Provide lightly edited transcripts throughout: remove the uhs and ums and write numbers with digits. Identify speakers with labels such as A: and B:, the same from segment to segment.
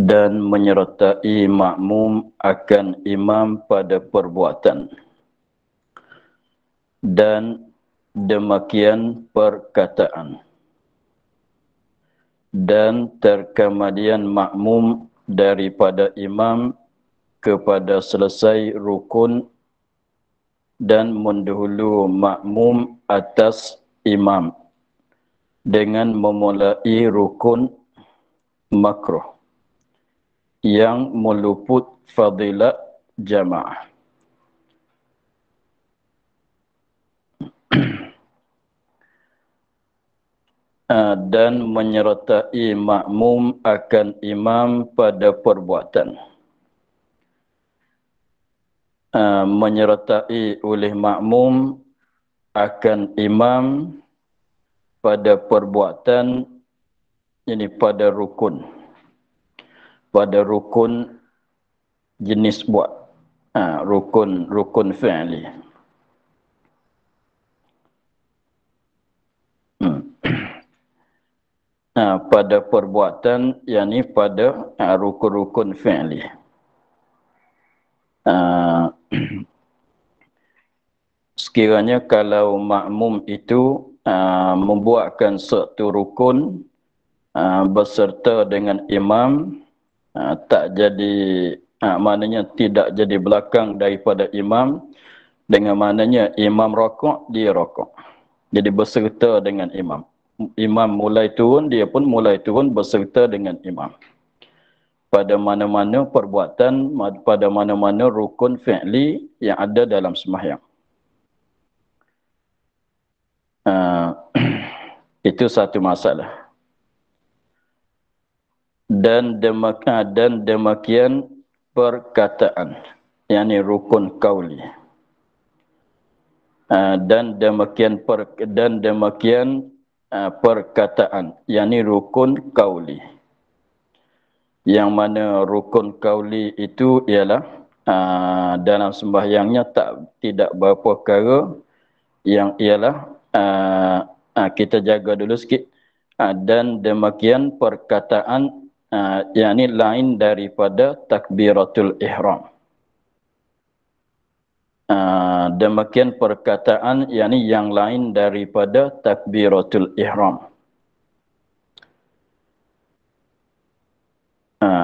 A: dan menyertai makmum akan imam pada perbuatan, dan demikian perkataan, dan terkemudian makmum daripada imam kepada selesai rukun, dan mendahulu makmum atas imam dengan memulai rukun makruh yang meluput fadilat jamaah. Dan menyertai makmum akan imam pada perbuatan. Menyertai oleh makmum akan imam pada perbuatan, ini pada rukun. Pada rukun jenis buat. Rukun fi'li. Pada perbuatan, yakni pada rukun-rukun fi'li. Sekiranya kalau makmum itu membuatkan suatu rukun beserta dengan imam, tak jadi, maknanya tidak jadi belakang daripada imam, dengan maknanya imam rokok, dia rokok. Jadi beserta dengan imam. Imam mulai turun, dia pun mulai turun beserta dengan imam. Pada mana-mana perbuatan, pada mana-mana rukun fi'li yang ada dalam sembahyang. Itu satu masalah. Dan demikian perkataan, yakni rukun kauli. Dan demikian perkataan, yakni rukun kauli. Yang mana rukun kauli itu ialah dalam sembahyangnya tidak berapa perkara, yang ialah kita jaga dulu sikit. Dan demikian perkataan, yakni lain daripada takbiratul ihram. Demikian perkataan, yakni yang lain daripada takbiratul ihram.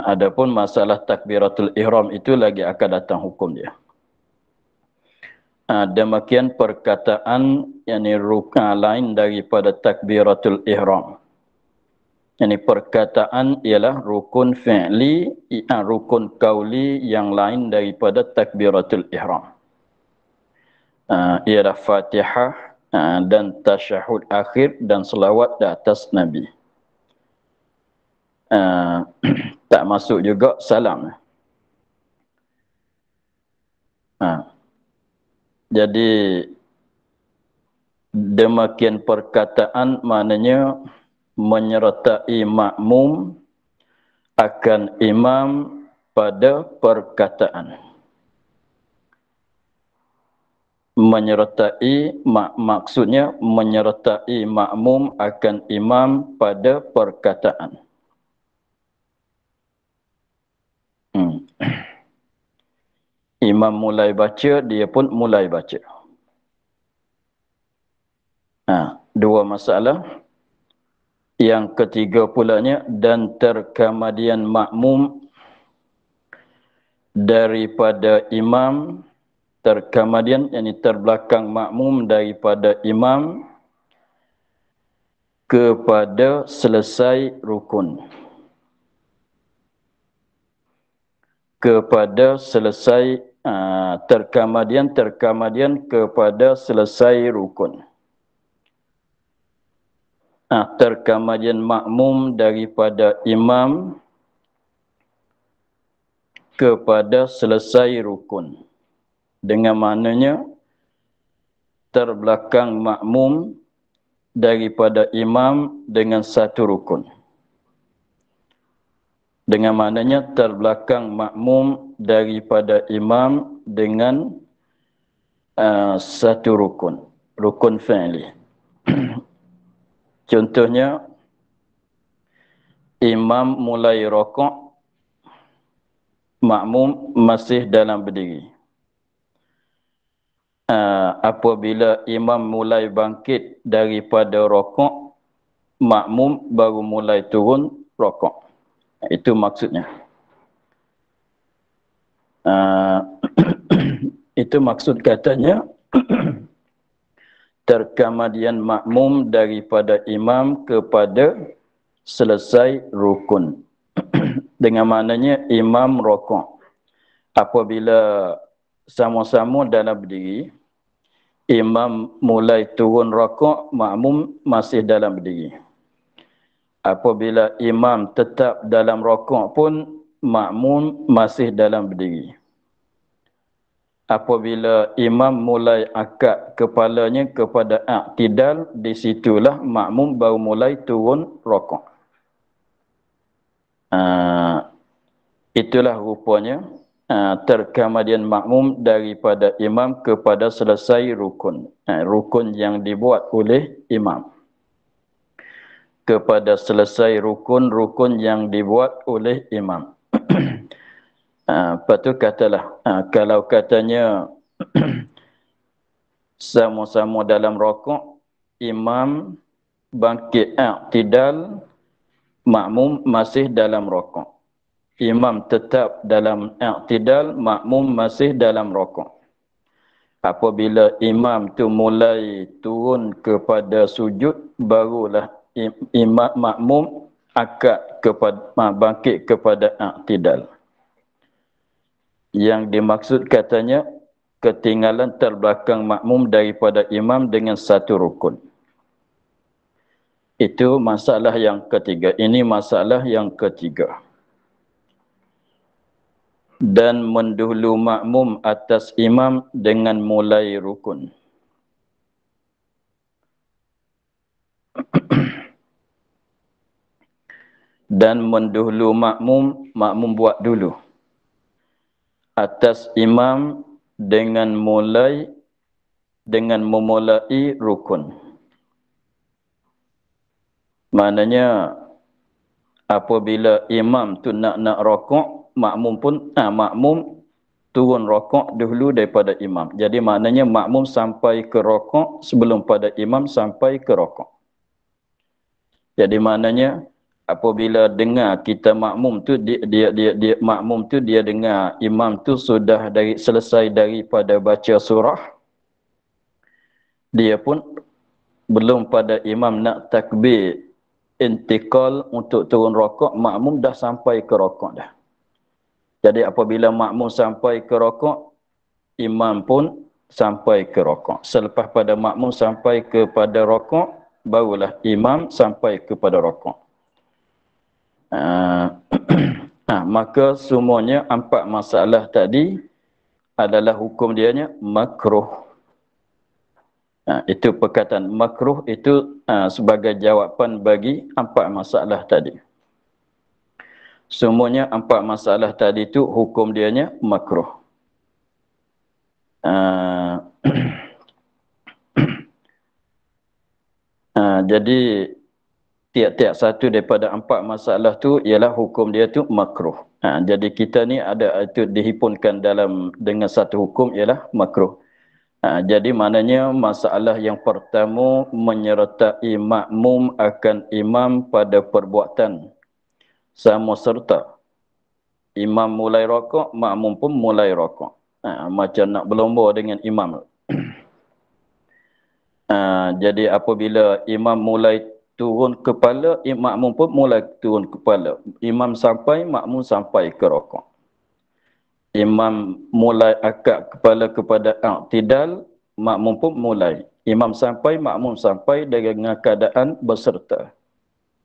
A: Adapun masalah takbiratul ihram itu lagi akan datang hukum dia. Demikian perkataan, yakni rukun lain daripada takbiratul ihram. Yakni perkataan ialah rukun fi'li, rukun kauli yang lain daripada takbiratul ihram. Ialah Fatihah dan tasyahud akhir dan selawat di atas Nabi. Tak masuk juga salam. Jadi demikian perkataan maknanya menyertai makmum akan imam pada perkataan. Menyertai, maksudnya menyertai makmum akan imam pada perkataan. Imam mulai baca, dia pun mulai baca. Dua masalah. Yang ketiga pulanya, dan terkemudian makmum daripada imam, terkemudian, yakni terbelakang makmum daripada imam kepada selesai rukun. Kepada selesai, terkemudian kepada selesai rukun. Terkemudian makmum daripada imam kepada selesai rukun. Dengan maknanya terbelakang makmum daripada imam dengan satu rukun. Dengan maknanya terbelakang makmum daripada imam dengan satu rukun. Rukun fi'li. Contohnya, imam mulai rokok, makmum masih dalam berdiri. Apabila imam mulai bangkit daripada rokok, makmum baru mulai turun rokok. Itu maksudnya. Itu maksud katanya terkemudian makmum daripada imam kepada selesai rukun. Dengan maknanya imam rokok. Apabila sama-sama dalam berdiri, imam mulai turun rokok, makmum masih dalam berdiri. Apabila imam tetap dalam rokok pun, makmum masih dalam berdiri. Apabila imam mulai akad kepalanya kepada i'tidal, di situlah makmum baru mulai turun rokok. Itulah rupanya terkemudian makmum daripada imam kepada selesai rukun. Rukun yang dibuat oleh imam. Kepada selesai rukun-rukun yang dibuat oleh imam. Lepas tu katalah, kalau katanya sama-sama dalam rokok, imam bangkit i'tidal, makmum masih dalam rokok. Imam tetap dalam i'tidal, makmum masih dalam rokok. Apabila imam tu mulai turun kepada sujud, barulah imam makmum akad kepada bangkit kepada i'tidal. Yang dimaksud katanya ketinggalan terbelakang makmum daripada imam dengan satu rukun. Itu masalah yang ketiga. Ini masalah yang ketiga. Dan mendahulu makmum atas imam dengan mulai rukun. Dan mendahulu makmum, makmum buat dulu atas imam dengan memulai rukun. Maknanya apabila imam tu nak rokok, makmum pun makmum turun rokok dahulu daripada imam. Jadi maknanya makmum sampai ke rokok sebelum pada imam sampai ke rokok. Jadi maknanya apabila dengar kita makmum tu dia makmum tu dia dengar imam tu sudah selesai daripada baca surah, dia pun belum pada imam nak takbir intikal untuk turun rokok, makmum dah sampai ke rokok dah. Jadi apabila makmum sampai ke rokok, imam pun sampai ke rokok. Selepas pada makmum sampai kepada rokok, barulah imam sampai kepada rokok. Maka semuanya empat masalah tadi adalah hukum dianya makruh. Itu perkataan makruh itu sebagai jawapan bagi empat masalah tadi. Semuanya empat masalah tadi itu hukum dianya makruh. Jadi tiap-tiap satu daripada empat masalah tu ialah hukum dia tu makruh. Jadi kita ni ada itu dihimpunkan dengan satu hukum ialah makruh. Jadi maknanya masalah yang pertama menyertai makmum akan imam pada perbuatan sama serta. Imam mulai rokok, makmum pun mulai rokok. Macam nak berlomba dengan imam. Jadi apabila imam mulai turun kepala, makmum pun mulai turun kepala. Imam sampai, makmum sampai ke rokok. Imam mulai akad kepala kepada i'tidal, makmum pun mulai. Imam sampai, makmum sampai dengan keadaan berserta.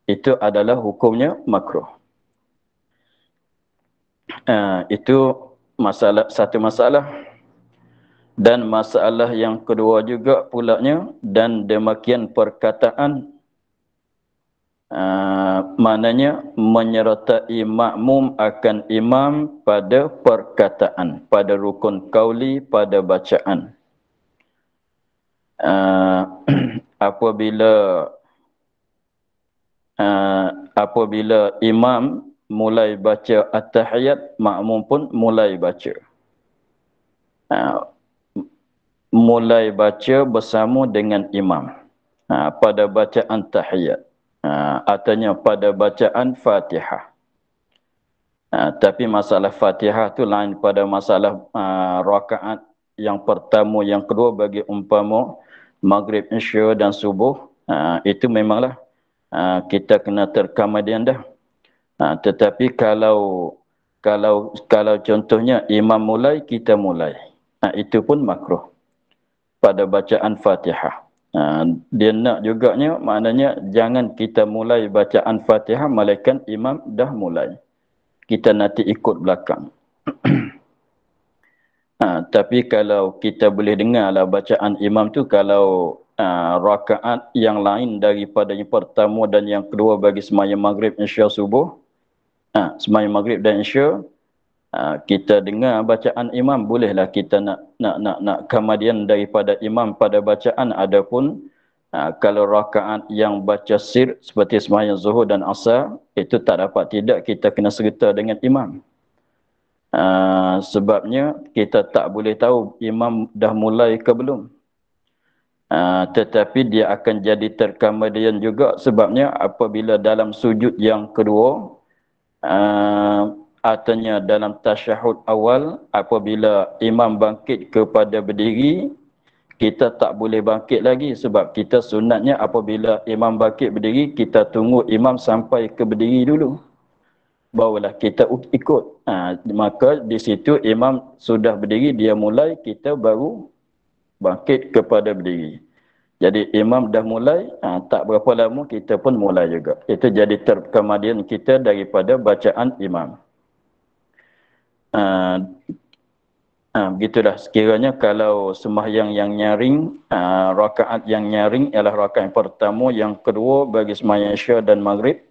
A: Itu adalah hukumnya makruh. Itu satu masalah. Dan masalah yang kedua juga pulaknya, dan demikian perkataan maknanya menyertai makmum akan imam pada perkataan, pada rukun qauli, pada bacaan. Apabila imam mulai baca at-tahiyat, makmum pun mulai baca. Mulai baca bersama dengan imam pada bacaan tahiyat. Artinya pada bacaan Fatihah. Tapi masalah Fatihah tu lain pada masalah rakaat yang pertama, yang kedua bagi umpama Maghrib, Isya dan Subuh. Itu memanglah kita kena terkamadian dah. Tetapi kalau contohnya imam mulai, kita mulai. Itu pun makruh pada bacaan Fatihah. Dia nak juganya, maknanya jangan kita mulai bacaan Fatihah malaikat imam dah mulai. Kita nanti ikut belakang. Tapi kalau kita boleh dengarlah bacaan imam tu, kalau rakaat yang lain daripada yang pertama dan yang kedua bagi sembahyang Maghrib, Isya, Subuh, sembahyang Maghrib dan Isya, kita dengar bacaan imam, bolehlah kita nak kamadian daripada imam pada bacaan. Adapun kalau rakaat yang baca sir seperti sembahyang Zuhur dan Asar, itu tak dapat, tidak, kita kena serta dengan imam. Sebabnya kita tak boleh tahu imam dah mulai ke belum. Tetapi dia akan jadi terkamadian juga, sebabnya apabila dalam sujud yang kedua, artinya dalam tasyahud awal, apabila imam bangkit kepada berdiri, kita tak boleh bangkit lagi, sebab kita sunatnya apabila imam bangkit berdiri, kita tunggu imam sampai ke berdiri dulu, barulah kita ikut. Maka di situ imam sudah berdiri, dia mulai, kita baru bangkit kepada berdiri. Jadi imam dah mulai, tak berapa lama kita pun mulai juga. Itu jadi terkamadian kita daripada bacaan imam. Begitulah sekiranya kalau sembahyang yang nyaring, rakaat yang nyaring ialah rakaat yang pertama, yang kedua bagi sembahyang Isya dan Maghrib.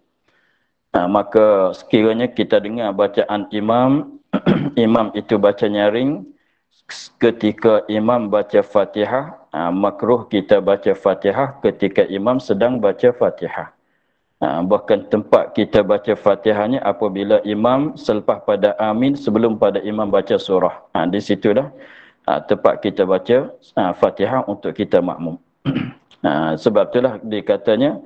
A: Maka sekiranya kita dengar bacaan imam, imam itu baca nyaring, ketika imam baca Fatihah, makruh kita baca Fatihah ketika imam sedang baca Fatihah. Bahkan tempat kita baca Fatihahnya apabila imam selepas pada amin, sebelum pada imam baca surah. Di situlah tempat kita baca Fatihah untuk kita makmum. Sebab itulah dikatanya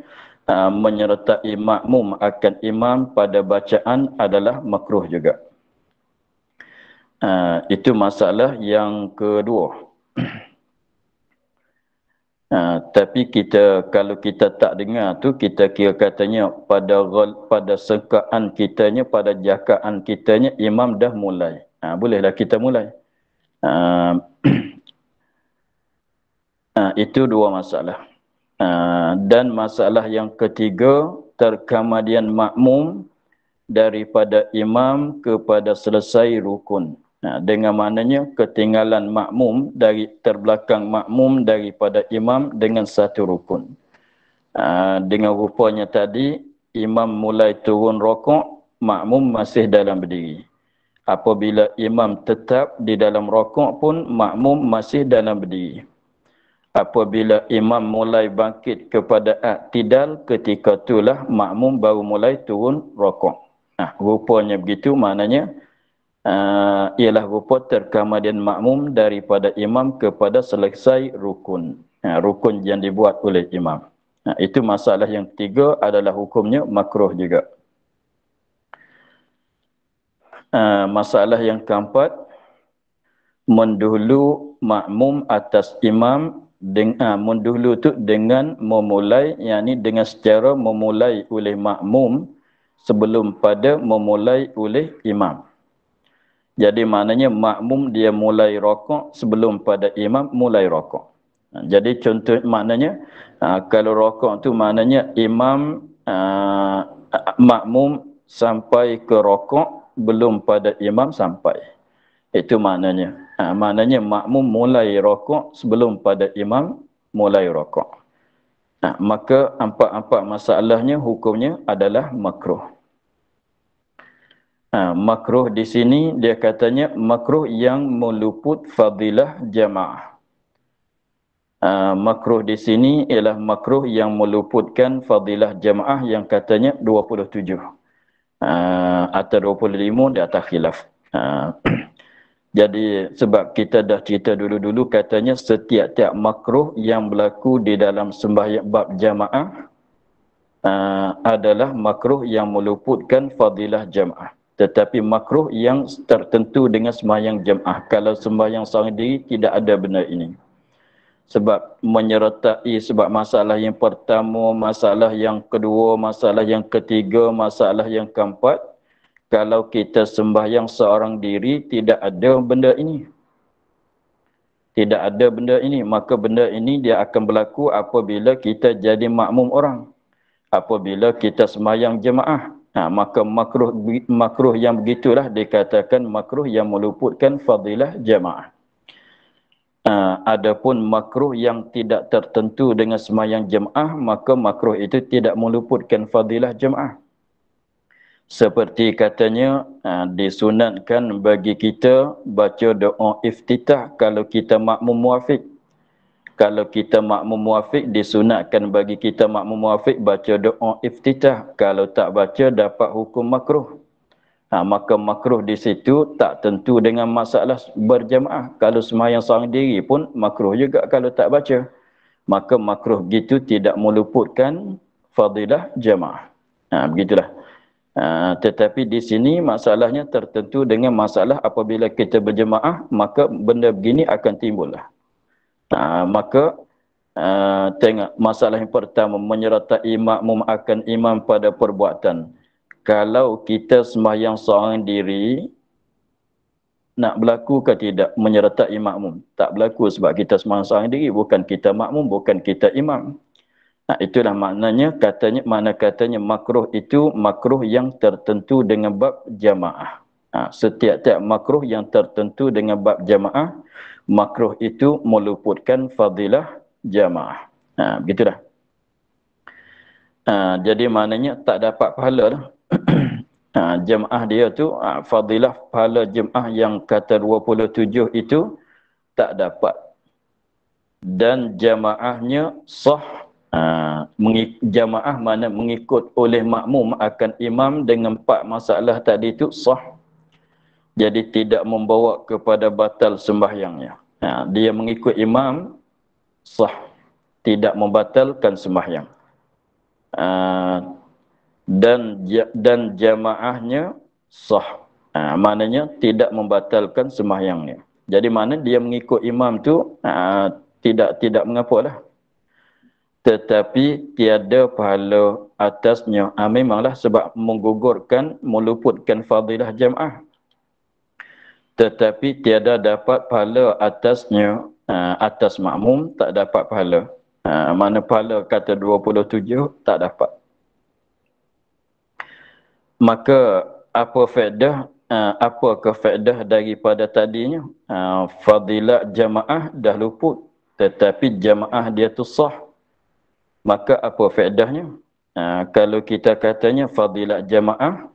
A: menyertai makmum akan imam pada bacaan adalah makruh juga. Itu masalah yang kedua. Tapi kalau kita tak dengar tu, kita kira katanya pada sengkaan kitanya, pada jakaan kitanya, imam dah mulai. Bolehlah kita mulai. Itu dua masalah. Dan masalah yang ketiga, terkamadian makmum daripada imam kepada selesai rukun. Dengan maknanya ketinggalan makmum dari terbelakang makmum daripada imam dengan satu rukun. Dengan rupanya tadi, imam mulai turun rokok, makmum masih dalam berdiri. Apabila imam tetap di dalam rokok pun, makmum masih dalam berdiri. Apabila imam mulai bangkit kepada i'tidal, ketika itulah makmum baru mulai turun rokok. Rupanya begitu, maknanya ialah rupa terkamadian makmum daripada imam kepada selesai rukun. Rukun yang dibuat oleh imam. Itu masalah yang ketiga, adalah hukumnya makruh juga. Masalah yang keempat, mendahulu makmum atas imam, mendahulu tu dengan memulai, yakni dengan secara memulai oleh makmum sebelum pada memulai oleh imam. Jadi maknanya makmum dia mulai rokok sebelum pada imam mulai rokok. Jadi contoh maknanya, kalau rokok tu maknanya imam, makmum sampai ke rokok belum pada imam sampai. Itu maknanya. Maknanya makmum mulai rokok sebelum pada imam mulai rokok. Maka empat-empat masalahnya hukumnya adalah makruh. Makruh di sini dia katanya makruh yang meluput fadilah jamaah. Makruh di sini ialah makruh yang meluputkan fadilah jamaah yang katanya 27. atau 25 di atas khilaf. Jadi sebab kita dah cerita dulu-dulu katanya setiap-tiap makruh yang berlaku di dalam sembahyang bab jamaah adalah makruh yang meluputkan fadilah jamaah. Tetapi makruh yang tertentu dengan sembahyang jamaah. Kalau sembahyang seorang diri tidak ada benda ini. Sebab menyertai sebab masalah yang pertama, masalah yang kedua, masalah yang ketiga, masalah yang keempat. Kalau kita sembahyang seorang diri, tidak ada benda ini. Tidak ada benda ini. Maka benda ini dia akan berlaku apabila kita jadi makmum orang. Apabila kita sembahyang jemaah. Maka makruh yang begitulah dikatakan makruh yang meluputkan fadilah jemaah. Adapun makruh yang tidak tertentu dengan sembahyang jemaah, maka makruh itu tidak meluputkan fadilah jemaah. Seperti katanya disunatkan bagi kita baca doa iftitah kalau kita makmum muafiq. Kalau kita makmum muafiq disunatkan bagi kita makmum muafiq baca doa iftitah. Kalau tak baca dapat hukum makruh. Maka makruh di situ tak tentu dengan masalah berjamaah. Kalau sembahyang seorang diri pun makruh juga kalau tak baca. Maka makruh gitu tidak meluputkan fadilah jamaah. Begitulah. Tetapi di sini masalahnya tertentu dengan masalah apabila kita berjemaah, maka benda begini akan timbul. Maka tengok masalah yang pertama, menyertai makmum akan imam pada perbuatan. Kalau kita sembahyang seorang diri, nak berlaku ke tidak menyertai makmum? Tak berlaku sebab kita sembahyang seorang diri, bukan kita makmum, bukan kita imam. Itulah maknanya katanya makruh itu makruh yang tertentu dengan bab jamaah. Setiap-tiap makruh yang tertentu dengan bab jamaah, makruh itu meluputkan fadilah jamaah. Begitulah. Jadi maknanya tak dapat pahala dah. Jamaah dia tu fadilah pahala jamaah yang kata 27 itu tak dapat. Dan jamaahnya sah. Jamaah mana mengikut oleh makmum akan imam dengan 4 masalah tadi itu sah. Jadi tidak membawa kepada batal sembahyangnya. Dia mengikut imam sah, tidak membatalkan sembahyang. Dan jamaahnya sah. Maknanya tidak membatalkan sembahyangnya. Jadi mana dia mengikut imam tu tidak mengapalah. Tetapi tiada pahala atasnya. Memanglah sebab menggugurkan, meluputkan fadilah jamaah. Tetapi tiada dapat pahala atasnya, atas makmum tak dapat pahala. Mana pahala kata 27 tak dapat. Maka apa faedah, apakah faedah daripada tadinya? Fadilah jamaah dah luput. Tetapi jamaah dia tu sah. Maka apa faedahnya? Kalau kita katanya fadilat jamaah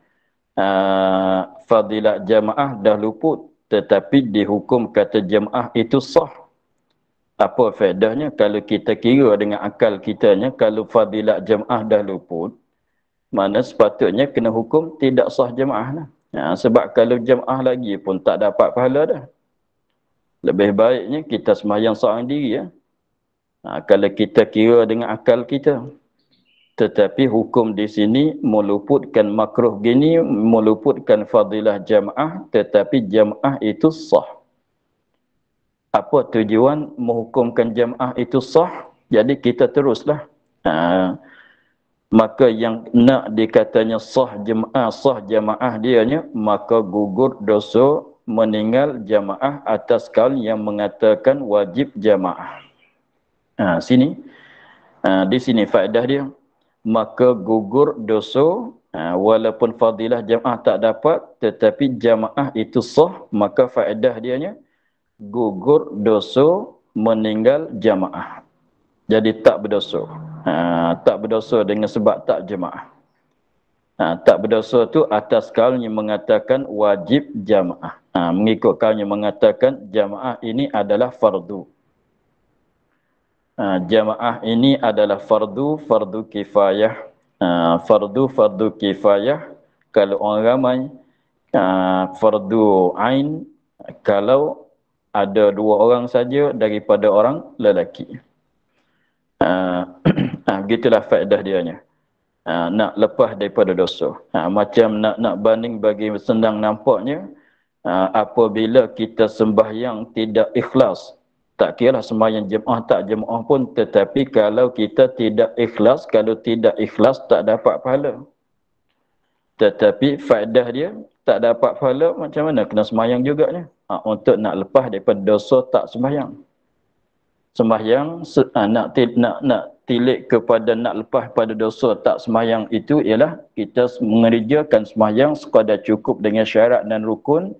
A: dah luput, tetapi dihukum kata jamaah itu sah. Apa faedahnya? Kalau kita kira dengan akal kitanya, kalau fadilat jamaah dah luput, mana sepatutnya kena hukum tidak sah jamaah lah. Sebab kalau jamaah lagi pun tak dapat pahala dah. Lebih baiknya kita sembahyang seorang diri ya. Kalau kita kira dengan akal kita. Tetapi hukum di sini meluputkan makruh gini, meluputkan fadilah jamaah, tetapi jamaah itu sah. Apa tujuan menghukumkan jamaah itu sah? Jadi kita teruslah. Maka yang nak dikatanya sah jamaah dianya, maka gugur dosa meninggal jamaah atas kaul yang mengatakan wajib jamaah. Di sini faedah dia. Maka gugur dosa, walaupun fadilah jamaah tak dapat, tetapi jamaah itu sah, maka faedah dianya gugur dosa meninggal jamaah. Jadi tak berdosa. Tak berdosa dengan sebab tak jamaah. Tak berdosa tu atas kaul yang mengatakan wajib jamaah. Mengikut kaul yang mengatakan jamaah ini adalah fardu. Jamaah ini adalah fardu kifayah. Fardu kifayah Kalau orang ramai, fardu ain kalau ada 2 orang saja daripada orang lelaki. Begitulah faedah dianya. Nak lepas daripada dosa. Macam nak banding bagi senang nampaknya, apabila kita sembahyang tidak ikhlas, tak kira sembahyang jemaah tak jemaah pun, tetapi kalau kita tidak ikhlas, kalau tidak ikhlas tak dapat pahala. Tetapi faedah dia tak dapat pahala macam mana? Kena sembahyang juganya. Untuk nak lepas daripada dosa tak sembahyang. Sembahyang nak tilik kepada nak lepas pada dosa tak sembahyang itu ialah kita mengerjakan sembahyang sekadar cukup dengan syarat dan rukun,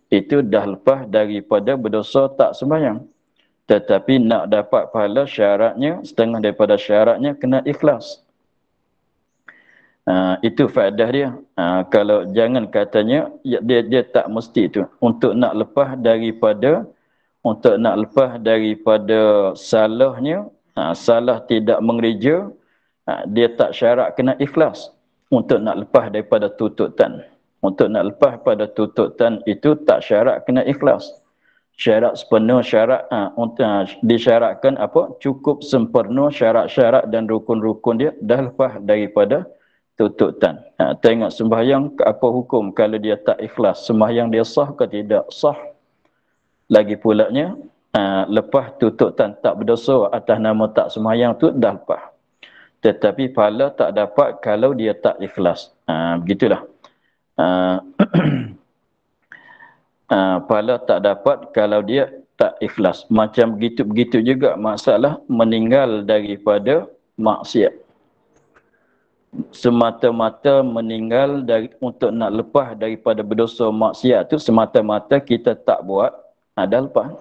A: itu dah lepas daripada berdosa tak sembahyang. Tetapi nak dapat pahala syaratnya, setengah daripada syaratnya kena ikhlas. Itu faedah dia. Kalau jangan katanya dia tak mesti itu untuk nak lepas daripada salahnya, salah tidak mengereja, dia tak syarat kena ikhlas untuk nak lepas daripada tuntutan. Untuk nak lepas pada tuntutan itu tak syarat kena ikhlas. Syarat sepenuh syarat disyaratkan apa? Cukup sempurna syarat-syarat dan rukun-rukun dia dah lepas daripada tuntutan. Tengok sembahyang apa hukum kalau dia tak ikhlas? Sembahyang dia sah ke tidak? Sah. Lagi pulanya lepas tuntutan tak berdosa atas nama tak sembahyang tu dah lepas. Tetapi pahala tak dapat kalau dia tak ikhlas. Begitulah. Pahala tak dapat kalau dia tak ikhlas. Macam begitu juga masalah meninggal daripada maksiat. Semata-mata meninggal untuk nak lepas daripada berdosa maksiat tu, semata-mata kita tak buat, dah lepas.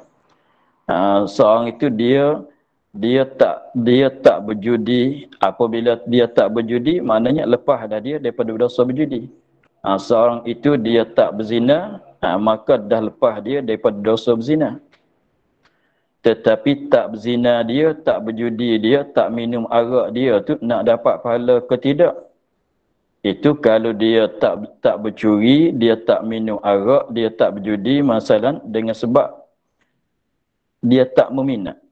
A: Seorang itu dia tak berjudi. Apabila dia tak berjudi, maknanya lepas dah dia daripada berdosa berjudi. Seorang itu dia tak berzina, maka dah lepas dia daripada dosa berzina. Tetapi tak berzina dia, tak berjudi dia, tak minum arak dia tu nak dapat pahala ke tidak? Itu kalau dia tak bercuri, dia tak minum arak, dia tak berjudi, masalah dengan sebab dia tak meminat.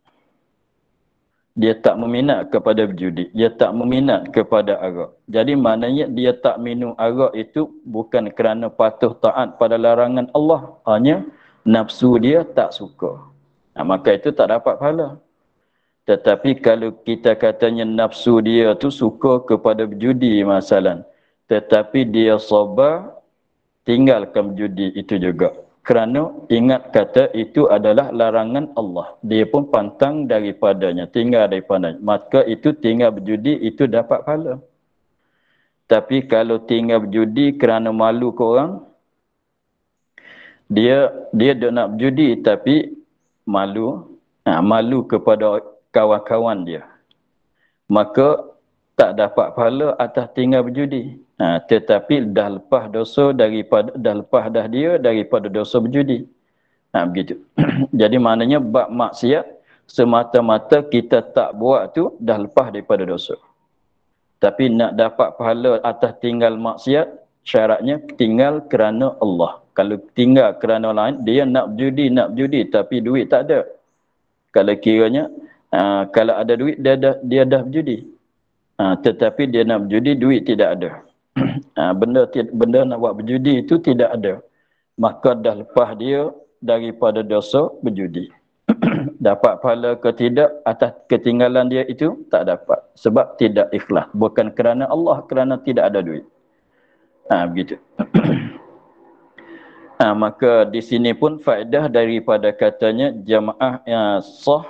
A: Dia tak meminat kepada berjudi, dia tak meminat kepada arak. Jadi maknanya dia tak minum arak itu bukan kerana patuh taat pada larangan Allah, hanya nafsu dia tak suka. Maka itu tak dapat pahala. Tetapi kalau kita katanya nafsu dia tu suka kepada berjudi masalah, tetapi dia sabar tinggalkan berjudi itu juga. Kerana ingat kata itu adalah larangan Allah. Dia pun pantang daripadanya, tinggal daripadanya. Maka itu tinggal berjudi itu dapat pahala. Tapi kalau tinggal berjudi kerana malu ke orang, dia nak berjudi tapi malu kepada kawan-kawan dia, maka tak dapat pahala atas tinggal berjudi. Tetapi dah lepas dosa dah lepas dia daripada dosa berjudi. Begitu. Jadi maknanya bab maksiat semata-mata kita tak buat tu dah lepas daripada dosa. Tapi nak dapat pahala atas tinggal maksiat, syaratnya tinggal kerana Allah. Kalau tinggal kerana lain, dia nak berjudi tapi duit tak ada. Kalau kiranya kalau ada duit dia dah berjudi. Tetapi dia nak berjudi, duit tidak ada. Benda nak buat berjudi itu tidak ada. Maka dah lepas dia daripada dosa berjudi. Dapat pahala ke tidak atas ketinggalan dia itu? Tak dapat. Sebab tidak ikhlas. Bukan kerana Allah, kerana tidak ada duit. Begitu. Maka di sini pun faedah daripada katanya jamaah sah,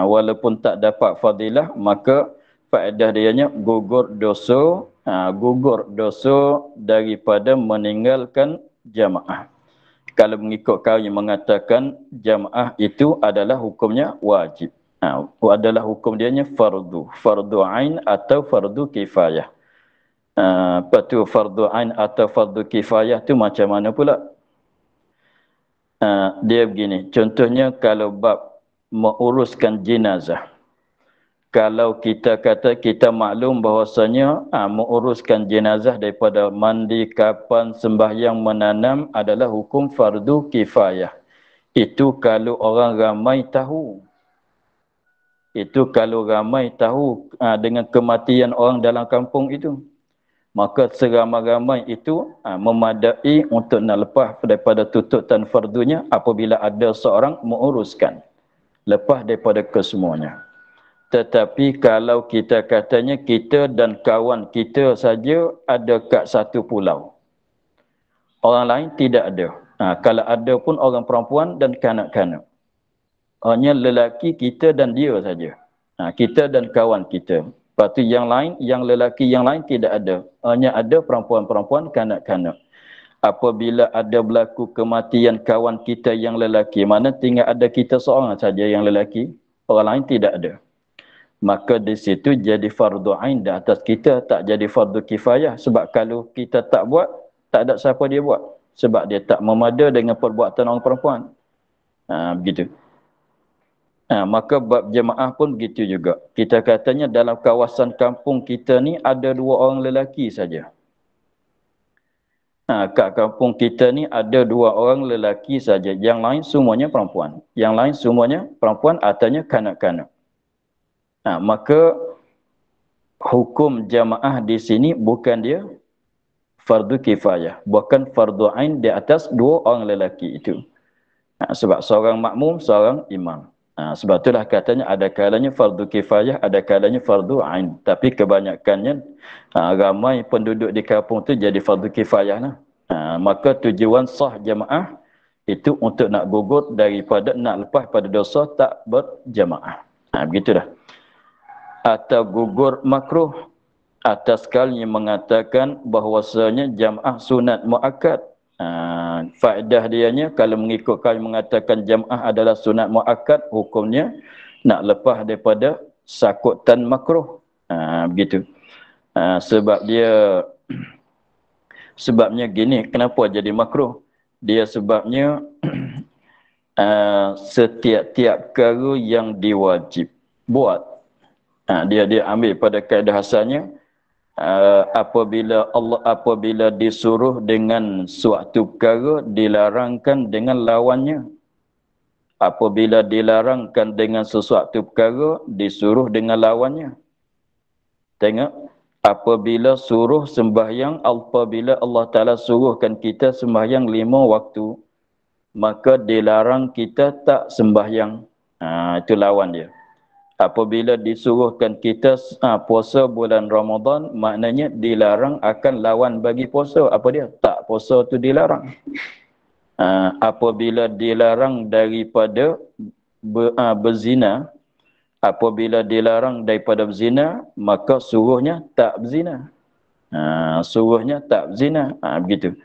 A: walaupun tak dapat fadilah, maka faedah dianya gugur dosa daripada meninggalkan jamaah. Kalau mengikut kau yang mengatakan jamaah itu adalah hukumnya wajib. Adalah hukum dianya fardu ain atau fardu kifayah. Apa tu fardu ain atau fardu kifayah tu macam mana pula? Dia begini, contohnya kalau bab menguruskan jenazah. Kalau kita kata kita maklum bahawasanya menguruskan jenazah daripada mandi, kapan, sembahyang, menanam adalah hukum fardu kifayah. Itu kalau orang ramai tahu. Itu kalau ramai tahu dengan kematian orang dalam kampung itu. Maka seramai-ramai itu memadai untuk nak lepas daripada tuntutan fardunya apabila ada seorang menguruskan. Lepas daripada kesemuanya. Tetapi kalau kita katanya kita dan kawan kita saja ada kat satu pulau. Orang lain tidak ada. Kalau ada pun orang perempuan dan kanak-kanak. Hanya lelaki kita dan dia saja. Kita dan kawan kita. Lepas tu yang lain, yang lelaki yang lain tidak ada. Hanya ada perempuan-perempuan, kanak-kanak. Apabila ada berlaku kematian kawan kita yang lelaki, mana tinggal ada kita seorang saja yang lelaki, orang lain tidak ada. Maka di situ jadi fardu ain di atas kita, tak jadi fardu kifayah. Sebab kalau kita tak buat, tak ada siapa dia buat. Sebab dia tak memada dengan perbuatan orang perempuan. Begitu. Maka bab jemaah pun begitu juga. Kita katanya dalam kawasan kampung kita ni ada 2 orang lelaki saja. Kat kampung kita ni ada 2 orang lelaki saja. Yang lain semuanya perempuan. Yang lain semuanya perempuan, artinya kanak-kanak. Maka hukum jamaah di sini bukan dia fardu kifayah. Bukan fardu ain di atas 2 orang lelaki itu. Sebab seorang makmum, seorang imam. Sebab itulah katanya ada kalanya fardu kifayah, ada kalanya fardu ain. Tapi kebanyakannya ramai penduduk di kampung tu jadi fardu kifayah lah. Maka tujuan sah jamaah itu untuk nak gugur daripada nak lepas pada dosa tak berjamaah. Begitulah. Atau gugur makruh atas sekali mengatakan bahawasanya jamaah sunat muakkad. Faedah dianya kalau mengikut kami mengatakan jamaah adalah sunat muakkad, hukumnya nak lepas daripada sakutan makruh. Begitu. Sebab dia sebabnya gini, kenapa jadi makruh? Dia sebabnya setiap-tiap perkara yang diwajib buat. Dia ambil pada kaedah asalnya apabila disuruh dengan suatu perkara dilarangkan dengan lawannya. Apabila dilarangkan dengan sesuatu perkara disuruh dengan lawannya. Tengok, apabila suruh sembahyang, apabila Allah Ta'ala suruhkan kita sembahyang 5 waktu, maka dilarang kita tak sembahyang. Itu lawan dia. Apabila disuruhkan kita puasa bulan Ramadan, maknanya dilarang akan lawan bagi puasa. Apa dia? Tak puasa tu dilarang. Apabila dilarang daripada berzina, apabila dilarang daripada berzina, maka suruhnya tak berzina. Suruhnya tak berzina. Begitu.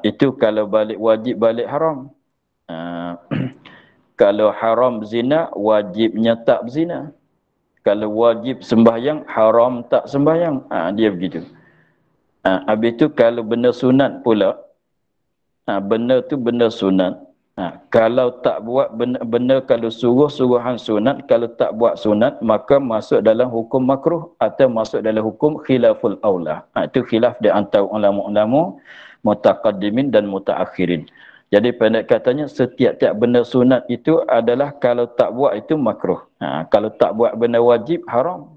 A: Itu kalau balik wajib, balik haram. Kalau haram zina, wajibnya tak berzina. Kalau wajib sembahyang, haram tak sembahyang. Dia begitu. Habis tu kalau benda sunat pula, benda tu benda sunat. Kalau tak buat benda kalau suruhan sunat, kalau tak buat sunat, maka masuk dalam hukum makruh atau masuk dalam hukum khilaful aula. Itu khilaf di antara ulama-ulama mutaqaddimin dan mutaakhirin. Jadi pendek katanya setiap-tiap benda sunat itu adalah kalau tak buat itu makruh. Kalau tak buat benda wajib, haram.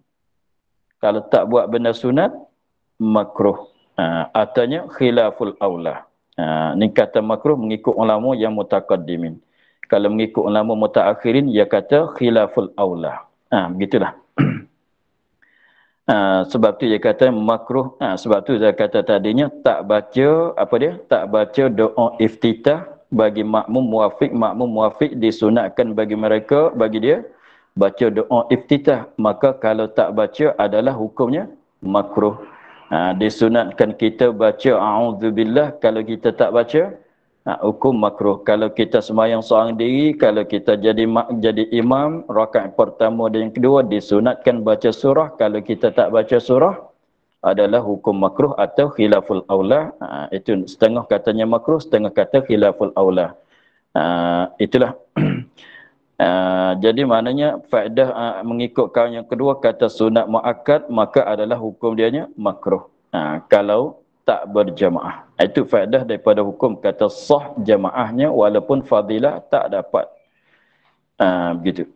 A: Kalau tak buat benda sunat, makruh. Artinya khilaful aula. Ni kata makruh mengikut ulama yang mutaqaddimin. Kalau mengikut ulama mutaakhirin, dia kata khilaful aula. Begitulah. Sebab tu dia kata makruh. Sebab tu saya kata tadinya tak baca tak baca doa iftitah bagi makmum muafiq disunatkan bagi mereka, bagi dia baca doa iftitah. Maka kalau tak baca adalah hukumnya makruh. Disunatkan kita baca a'udzubillah, kalau kita tak baca hukum makruh. Kalau kita sembahyang seorang diri, kalau kita jadi imam, rakaat pertama dan yang kedua disunatkan baca surah. Kalau kita tak baca surah adalah hukum makruh atau khilaful aula. Itu setengah katanya makruh, setengah kata khilaful aula. Itulah. Jadi maknanya faedah mengikut kaul yang kedua kata sunat muakkad maka adalah hukum dianya makruh. Kalau tak berjamaah. Itu faedah daripada hukum kata sah jamaahnya walaupun fadilah tak dapat. Begitu.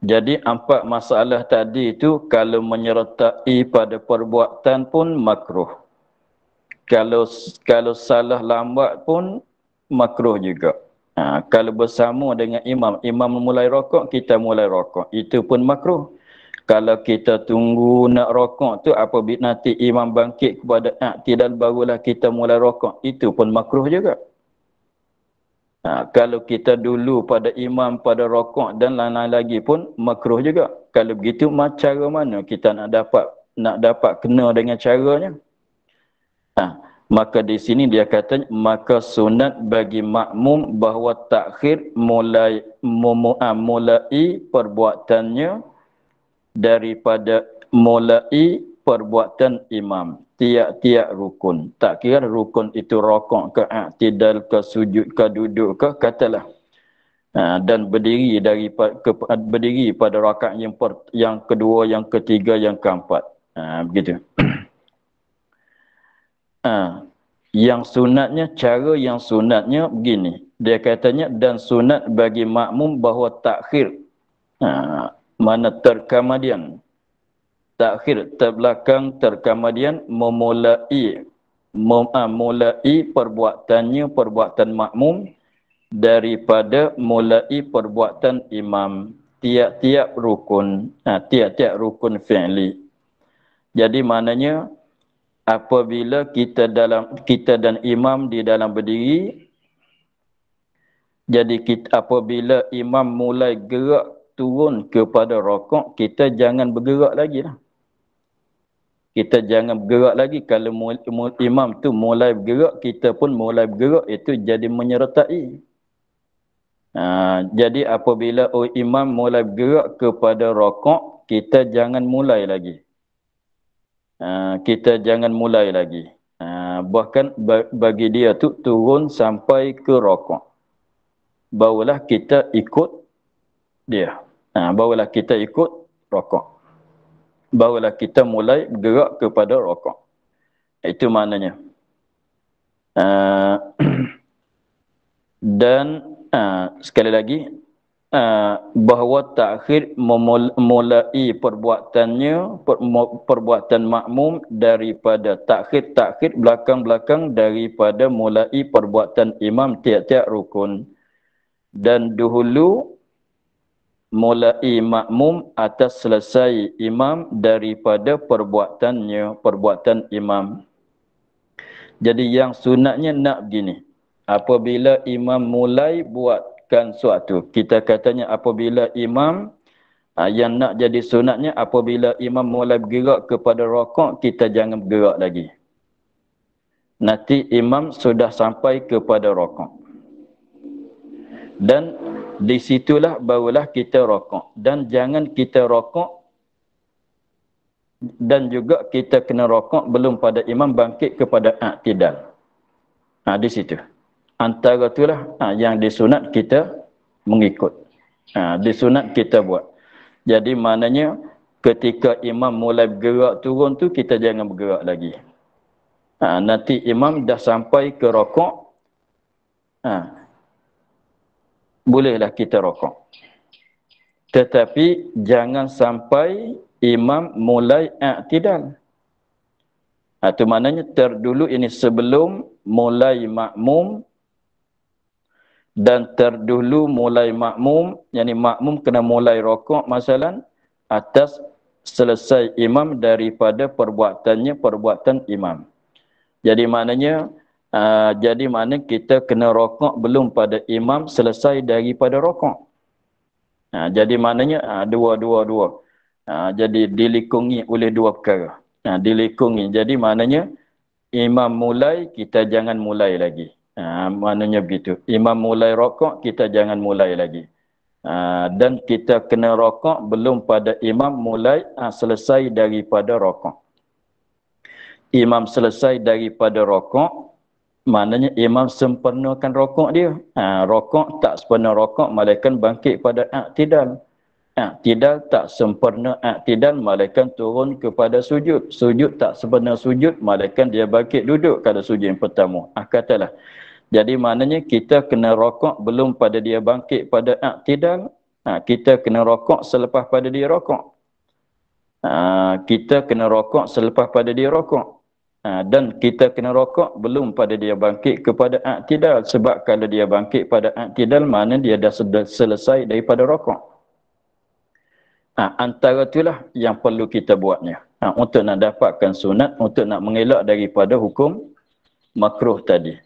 A: Jadi empat masalah tadi itu kalau menyertai pada perbuatan pun makruh. Kalau salah lambat pun makruh juga. Kalau bersama dengan imam mulai rokok, kita mulai rokok. Itu pun makruh. Kalau kita tunggu nak rokok tu apabila nanti imam bangkit kepada i'tidal barulah kita mulai rokok. Itu pun makruh juga. Kalau kita dulu pada imam pada rokok dan lain-lain lagi pun makruh juga. Kalau begitu cara mana kita nak dapat kena dengan caranya? Maka di sini dia kata maka sunat bagi makmum bahawa takhir mulai perbuatannya daripada mulai perbuatan imam tiap-tiap rukun. Tak kira rukun itu rokok ke i'tidal ke sujud ke duduk ke katalah. Dan berdiri berdiri pada rakaat yang kedua, yang ketiga, yang keempat. Begitu. Yang sunatnya, cara yang sunatnya begini. Dia katanya dan sunat bagi makmum bahawa takhir. Mana terkemudian. Takhir terbelakang terkemudian memulai perbuatan makmum daripada mulai perbuatan imam tiap-tiap rukun fi'li. Jadi maknanya apabila kita dan imam di dalam berdiri, jadi apabila imam mulai gerak turun kepada rokok, kita jangan bergerak lagi lah. Kita jangan bergerak lagi. Kalau imam tu mulai bergerak, kita pun mulai bergerak, itu jadi menyertai. Jadi apabila imam mulai bergerak kepada rokok, kita jangan mulai lagi. Kita jangan mulai lagi. Bahkan bagi dia tu turun sampai ke rokok. Barulah kita ikut dia. Barulah kita ikut rokok. Barulah kita mulai bergerak kepada rokok. Itu maknanya. Dan sekali lagi, bahawa takhir memulai perbuatan makmum daripada takhir belakang daripada mulai perbuatan imam tiap-tiap rukun. Dan dahulu mulai makmum atas selesai imam daripada perbuatan imam. Jadi yang sunatnya nak begini. Apabila imam mulai buatkan suatu, kita katanya apabila imam yang nak jadi sunatnya apabila imam mulai bergerak kepada rokok, kita jangan bergerak lagi. Nanti imam sudah sampai kepada rokok. Dan di situlah barulah kita rokok. Dan jangan kita rokok dan juga kita kena rokok belum pada imam bangkit kepada i'tidal. Di situ. Antara itulah yang disunat kita mengikut. Disunat kita buat. Jadi maknanya ketika imam mulai bergerak turun tu kita jangan bergerak lagi. Nanti imam dah sampai ke rokok. Bolehlah kita rokok. Tetapi jangan sampai imam mulai i'tidal. Itu maknanya terdulu ini sebelum mulai makmum dan terdulu mulai makmum, yakni makmum kena mulai rokok masalan atas selesai imam daripada perbuatan imam. Jadi maknanya kita kena rokok belum pada imam selesai daripada rokok. Jadi maknanya dua. Jadi dilikungi oleh dua perkara. Dilikungi. Jadi maknanya imam mulai, kita jangan mulai lagi. Maknanya begitu. Imam mulai rokok, kita jangan mulai lagi. Dan kita kena rokok belum pada imam mulai selesai daripada rokok. Imam selesai daripada rokok, Maknanya imam sempurnakan rokok dia. Rokok tak sempurna rokok, malaikat bangkit pada i'tidal. I'tidal tak sempurna i'tidal, malaikat turun kepada sujud. Sujud tak sempurna sujud, malaikat dia bangkit duduk pada sujud yang pertama. Katalah. Jadi maknanya kita kena rokok belum pada dia bangkit pada i'tidal. Kita kena rokok selepas pada dia rokok. Kita kena rokok selepas pada dia rokok. Dan kita kena rokok belum pada dia bangkit kepada i'tidal. Sebab kalau dia bangkit pada i'tidal, mana dia dah selesai daripada rokok. Antara itulah yang perlu kita buatnya. Untuk nak dapatkan sunat, untuk nak mengelak daripada hukum makruh tadi.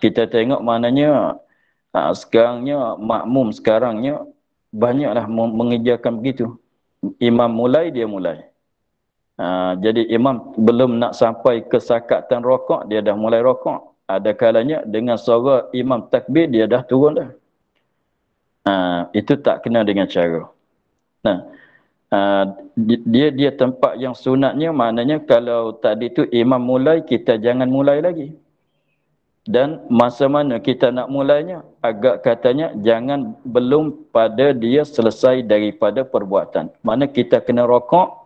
A: Kita tengok maknanya sekarangnya, makmum sekarangnya banyaklah mengejarkan begitu. Imam mulai, dia mulai. Jadi imam belum nak sampai ke sakatan rokok, dia dah mulai rokok. Ada kalanya dengan suara imam takbir, dia dah turun dah. Itu tak kena dengan cara. Nah, dia tempat yang sunatnya, maknanya kalau tadi tu imam mulai, kita jangan mulai lagi. Dan masa mana kita nak mulainya, agak katanya jangan belum pada dia selesai daripada perbuatan. Mana kita kena rokok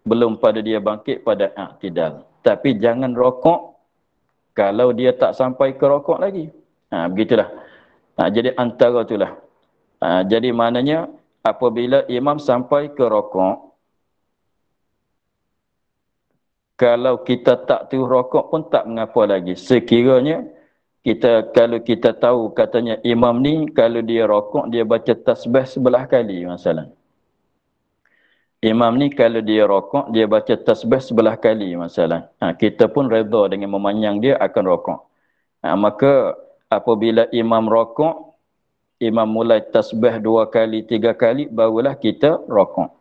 A: belum pada dia bangkit pada i'tidal. Tapi jangan rokok kalau dia tak sampai ke rokok lagi. Begitulah. Jadi antara itulah. Jadi maknanya apabila imam sampai ke rokok, kalau kita tak terus rokok pun tak mengapa lagi. Sekiranya kalau kita tahu katanya imam ni kalau dia rokok dia baca tasbih 11 kali masalah. Imam ni kalau dia rokok, dia baca tasbih 11 kali masalah. Kita pun redha dengan memandang dia akan rokok. Maka apabila imam rokok, imam mulai tasbih 2 kali, 3 kali, barulah kita rokok.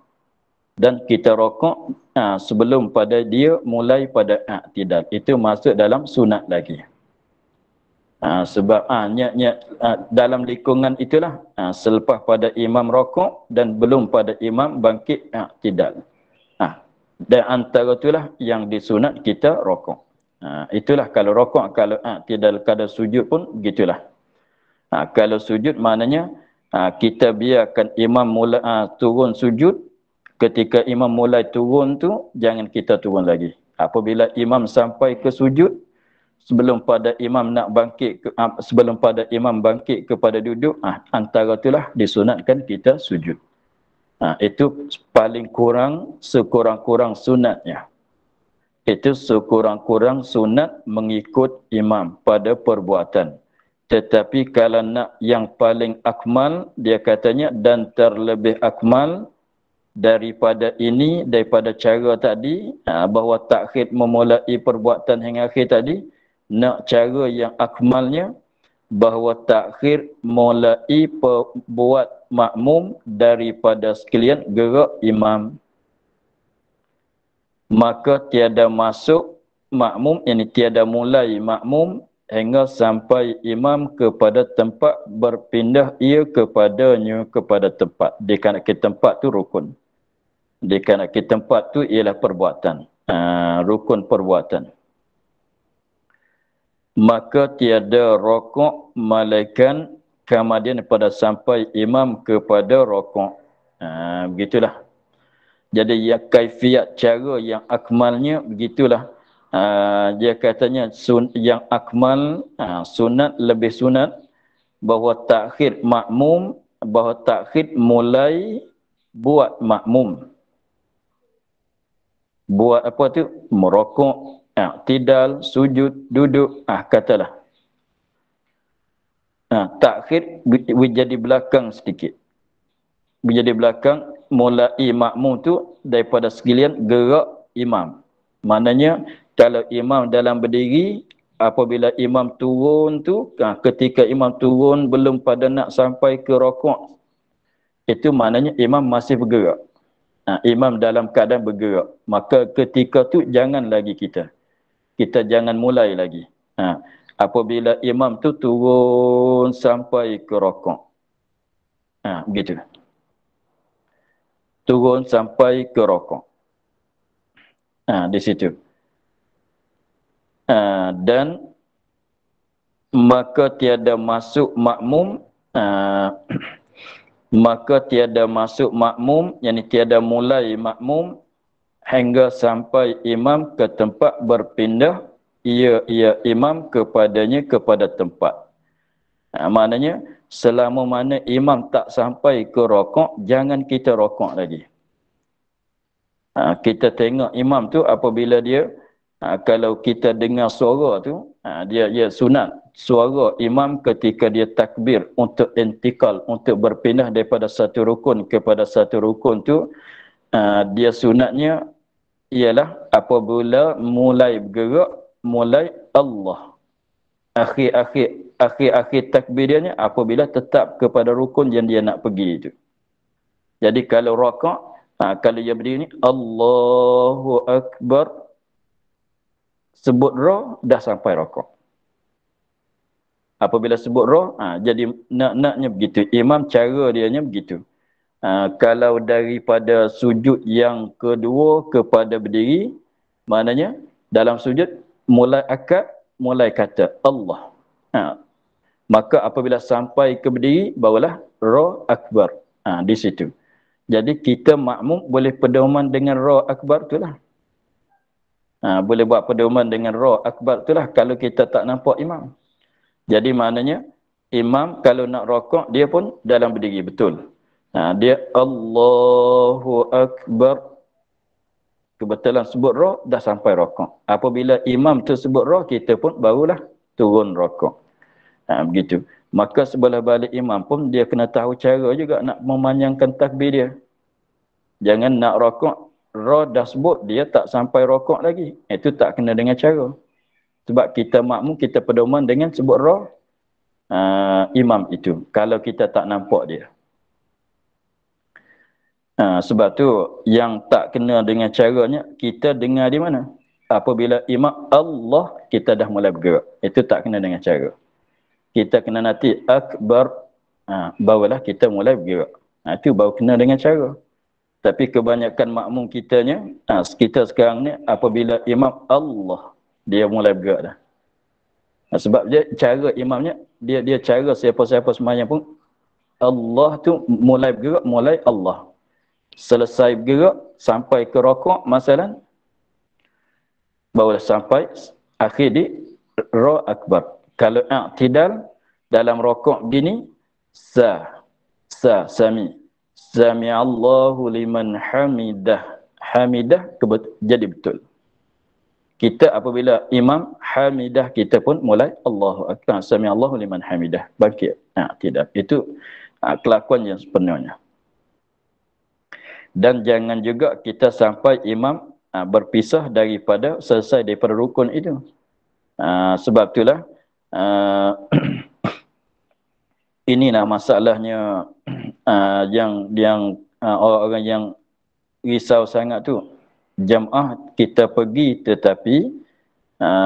A: Dan kita rokok sebelum pada dia mulai pada i'tidal. Itu masuk dalam sunat lagi. Sebab dalam lingkungan itulah selepas pada imam rokok dan belum pada imam bangkit i'tidal. Dan antara itulah yang disunat kita rokok. Itulah kalau rokok, kalau i'tidal kadar sujud pun begitulah. Kalau sujud maknanya kita biarkan imam mula turun sujud. Ketika imam mulai turun tu jangan kita turun lagi. Apabila imam sampai ke sujud, sebelum pada imam nak bangkit sebelum pada imam bangkit kepada duduk, antara itulah disunatkan kita sujud. Itu paling kurang, sekurang-kurang sunatnya. Itu sekurang-kurang sunat mengikut imam pada perbuatan. Tetapi kalau nak yang paling akmal, dia katanya dan terlebih akmal daripada ini, daripada cara tadi, bahawa takhir memulai perbuatan hingga akhir tadi, nak cara yang akmalnya bahawa takhir mulai buat makmum daripada sekalian gerak imam. Maka tiada masuk makmum, ini tiada mulai makmum hingga sampai imam kepada tempat berpindah ia kepadanya kepada tempat. Dikarenakan tempat tu rukun. Dikarenakan tempat tu ialah perbuatan. Rukun perbuatan. Maka tiada rokok malaikat kemudian pada sampai imam kepada rokok. Begitulah. Jadi ya kaifiat cara yang akmalnya begitulah. Dia katanya yang akmal, sunat lebih sunat bahawa takhir makmum, bahawa takhir mulai buat makmum. Buat apa tu? Merokok, i'tidal, sujud, duduk, katalah. Takhir menjadi belakang sedikit. Menjadi belakang, mulai makmum tu daripada sekalian gerak imam. Maknanya kalau imam dalam berdiri, apabila imam turun tu, ketika imam turun belum pada nak sampai ke rokok, itu maknanya imam masih bergerak. Imam dalam keadaan bergerak. Maka ketika tu jangan lagi kita jangan mulai lagi. Apabila imam tu turun sampai ke rokok. Begitu. Turun sampai ke rokok. Di situ. Dan maka tiada masuk makmum uh, maka tiada masuk makmum, yakni tiada mulai makmum hingga sampai imam ke tempat berpindah ia imam kepadanya kepada tempat. Maknanya selama mana imam tak sampai ke rokok, jangan kita rokok lagi. Kita tengok imam tu apabila dia kalau kita dengar suara tu, dia sunat suara imam ketika dia takbir untuk intikal, untuk berpindah daripada satu rukun kepada satu rukun tu, dia sunatnya ialah apabila mulai bergerak, mulai Allah. Akhir takbirnya apabila tetap kepada rukun yang dia nak pergi itu. Jadi kalau rokok, kalau dia berdiri ni Allahu Akbar, sebut roh, dah sampai rokok. Apabila sebut roh, jadi naknya begitu. Imam cara dianya begitu. Kalau daripada sujud yang kedua kepada berdiri, maknanya dalam sujud mulai akad, mulai kata Allah. Maka apabila sampai ke berdiri, barulah roh akbar. Di situ. Jadi kita makmum boleh pedoman dengan roh akbar itulah. Boleh buat pedoman dengan roh akbar itulah kalau kita tak nampak imam. Jadi maknanya imam kalau nak rokok dia pun dalam berdiri betul. Dia Allahu Akbar. Kebetulan sebut roh dah sampai rokok. Apabila imam tu sebut roh, kita pun barulah turun rokok. Begitu. Maka sebelah balik imam pun dia kena tahu cara juga nak memanjangkan takbir dia. Jangan nak rokok, roh dah sebut dia tak sampai rokok lagi. Itu tak kena dengan cara. Sebab kita makmum, kita pedoman dengan sebut roh imam itu. Kalau kita tak nampak dia. Sebab tu yang tak kena dengan caranya, kita dengar di mana? Apabila imam Allah, kita dah mulai bergerak. Itu tak kena dengan cara. Kita kena nanti akbar, barulah kita mulai bergerak. Itu baru kena dengan cara. Tapi kebanyakan makmum kitanya, kita sekarang ni apabila imam Allah, dia mulai bergerak dah. Sebab dia cara imamnya, dia cara siapa-siapa semayang pun, Allah tu mulai bergerak, mulai Allah. Selesai bergerak, sampai ke rokok, masalah, barulah sampai akhir di roh akbar. Kalau i'tidal dalam rokok begini, sami. Sami Allahu liman hamidah. Hamidah jadi betul. Kita apabila imam hamidah, kita pun mulai Allahu Akbar. Sami Allahu liman hamidah. Bangkit. Tidak. Itu kelakuan yang sepenuhnya. Dan jangan juga kita sampai imam berpisah daripada selesai daripada rukun itu. Sebab itulah inilah masalahnya yang orang-orang yang risau sangat tu. Jamaah kita pergi tetapi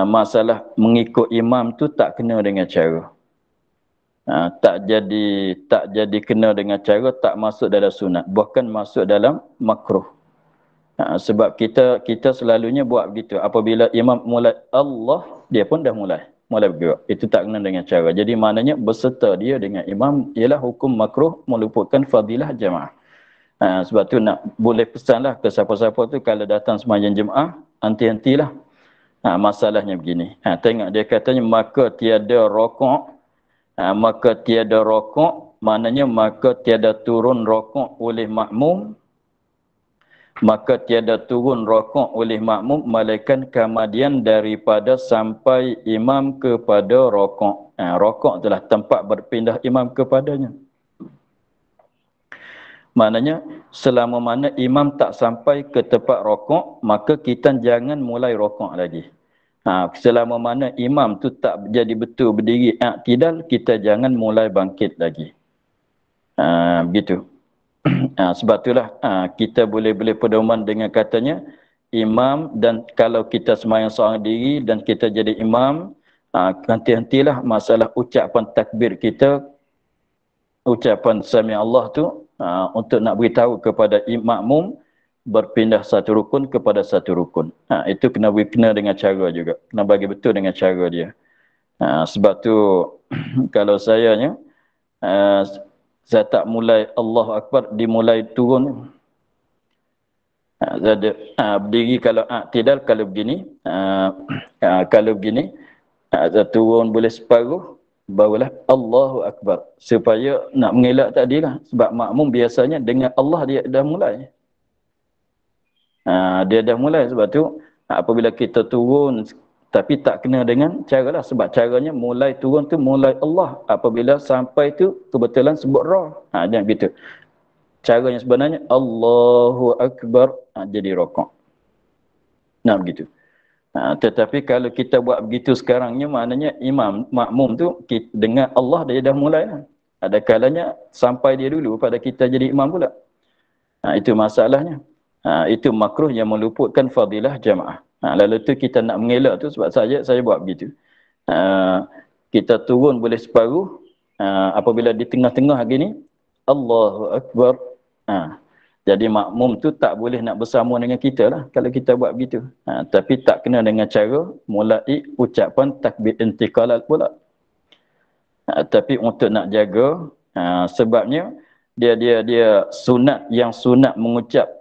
A: masalah mengikut imam tu tak kena dengan cara. Tak jadi kena dengan cara, tak masuk dalam sunat, bahkan masuk dalam makruh. Sebab kita selalunya buat begitu. Apabila imam mulai Allah, dia pun dah mulai bergerak. Itu tak kena dengan cara. Jadi maknanya berserta dia dengan imam ialah hukum makruh, meluputkan fadilah jemaah. Sebab tu nak boleh pesanlah ke siapa-siapa tu kalau datang sembahyang jemaah, henti-hentilah. Masalahnya begini. Tengok dia katanya maka tiada rokok. Maka tiada rokok, maknanya maka tiada turun rokok oleh makmum. Maka tiada turun rokok oleh makmum malaikat kemudian daripada sampai imam kepada rokok. Rokok itulah tempat berpindah imam kepadanya. Maknanya selama mana imam tak sampai ke tempat rokok, maka kita jangan mulai rokok lagi. Selama mana imam tu tak jadi betul berdiri i'tidal, kita jangan mulai bangkit lagi. Begitu. Sebab itulah kita boleh pedoman dengan katanya imam, dan kalau kita sembahyang seorang diri dan kita jadi imam, henti-hentilah masalah ucapan takbir kita, ucapan sami Allah tu untuk nak beritahu kepada makmum berpindah satu rukun kepada satu rukun. Itu kena dengan cara juga. Kena bagi betul dengan cara dia. Sebab tu kalau sayanya saya tak mulai Allahu Akbar dimulai turun. Berdiri kalau tidak kalau begini kalau begini turun boleh separuh barulah Allahu Akbar supaya nak mengelak tadilah sebab makmum biasanya dengan Allah dia dah mulai. Dia dah mulai sebab tu apabila kita turun tapi tak kena dengan cara lah sebab caranya mulai turun tu mulai Allah apabila sampai tu kebetulan sebut Ra. Dia begitu. Caranya sebenarnya Allahu Akbar jadi rokok. Nah begitu. Tetapi kalau kita buat begitu sekarangnya maknanya imam makmum tu dengan Allah dia dah mulai lah. Ada kalanya sampai dia dulu pada kita jadi imam pula. Itu masalahnya. Itu makruh yang meluputkan fadilah jamaah. Lalu tu kita nak mengelak tu sebab saya buat begitu. Kita turun boleh separuh. Apabila di tengah-tengah gini, Allahu Akbar. Jadi makmum tu tak boleh nak bersama dengan kita lah kalau kita buat begitu. Tapi tak kena dengan cara mulai ucapan takbir intiqalat pula. Tapi untuk nak jaga, sebabnya dia sunat yang sunat mengucap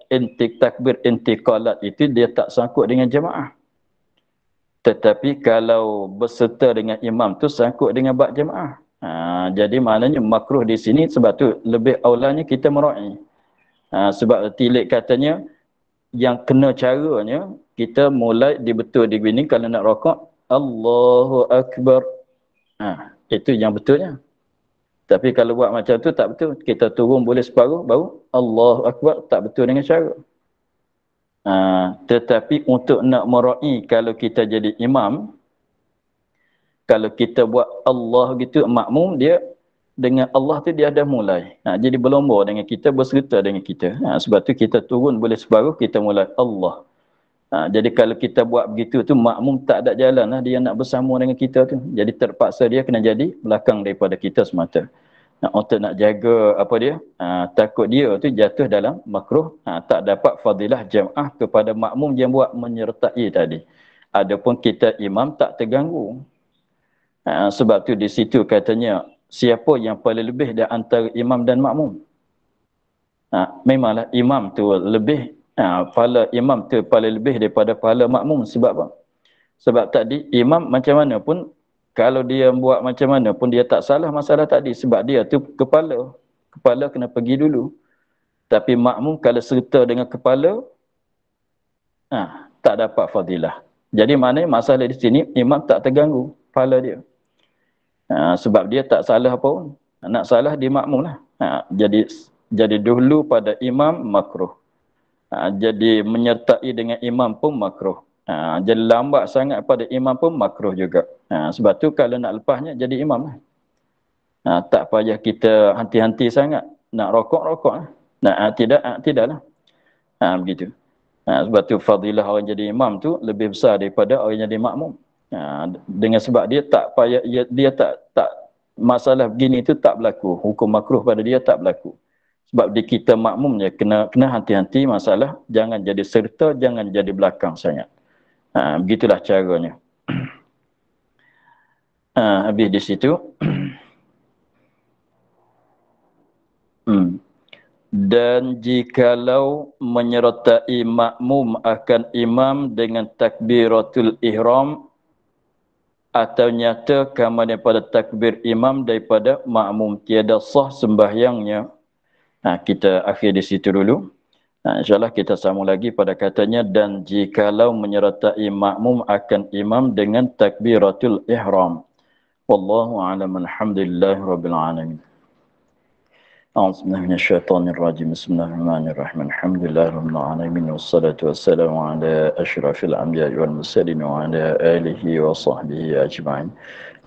A: takbir intiqalat itu dia tak sangkut dengan jemaah. Tetapi kalau berserta dengan imam tu sangkut dengan bak jemaah. Jadi maknanya makruh di sini sebab tu lebih aulanya kita meraih. Sebab tilik katanya yang kena caranya kita mulai dibetul di sini kalau nak rokok Allahu Akbar. Itu yang betulnya. Tapi kalau buat macam tu tak betul. Kita turun boleh separuh baru Allahu Akbar tak betul dengan cara. Tetapi untuk nak meraih kalau kita jadi imam, kalau kita buat Allah gitu makmum dia dengan Allah tu dia dah mulai. Jadi berlomba dengan kita, berserta dengan kita. Sebab tu kita turun boleh separuh, kita mulai Allah. Jadi kalau kita buat begitu tu, makmum tak ada jalan lah dia nak bersama dengan kita tu. Jadi terpaksa dia kena jadi belakang daripada kita semata. Untuk nak jaga apa dia, takut dia tu jatuh dalam makruh, tak dapat fadilah jamaah kepada makmum yang buat menyertai tadi. Adapun kita imam tak terganggu. Sebab tu di situ katanya, siapa yang paling lebih di antara imam dan makmum? Memanglah imam tu lebih, pahala imam tu paling lebih daripada pahala makmum. Sebab apa? Sebab tadi imam macam mana pun, kalau dia buat macam mana pun dia tak salah masalah tadi. Sebab dia tu kepala. Kepala kena pergi dulu. Tapi makmum kalau serta dengan kepala, tak dapat fadilah. Jadi maknanya masalah di sini, imam tak terganggu kepala dia. Sebab dia tak salah apa pun. Nak salah di makmum lah. Jadi dulu pada imam makruh. Jadi menyertai dengan imam pun makruh. Jadi lambat sangat pada imam pun makruh juga. Sebab tu kalau nak lepasnya jadi imam lah. Tak payah kita hanti-hanti sangat. Nak rokok lah. Tidaklah. Begitu. Sebab tu fadilah orang jadi imam tu lebih besar daripada orang jadi makmum. Dengan sebab dia tak payah, dia tak masalah begini tu tak berlaku. Hukum makruh pada dia tak berlaku. Sebab di kita makmumnya kena hati-hati masalah, jangan jadi serta, jangan jadi belakang sangat. Begitulah caranya. Habis di situ. Dan jikalau menyertai makmum akan imam dengan takbiratul ihram atau nyata kamar daripada takbir imam daripada makmum, tiada sah sembahyangnya. Kita akhir di situ dulu. InsyaAllah kita sambung lagi pada katanya, dan jikalau menyertai makmum akan imam dengan takbiratul ihram. Wallahu a'lam, alhamdulillah rabbil alamin. A'udzubillahi minasyaitonir rajim. Bismillahirrahmanirrahim. Alhamdulillah rabbil alamin wassalatu wassalamu ala asyrafil anbiya'i wal mursalin wa ala alihi wa sahbihi ajma'in.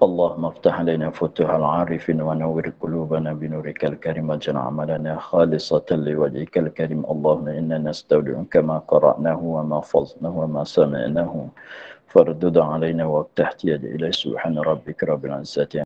A: Allahumma aftah alaina futuhal arifin wa nawwir qulubana bi nurikal karim waj'al amalana khalisatan liwajhikal karim. Allahumma inna nastaudi'uka ma qara'nahu wa ma hafaznahu wa ma sami'nahu fardud alaina wa aftah ilayhi subhana rabbika rabbil izzati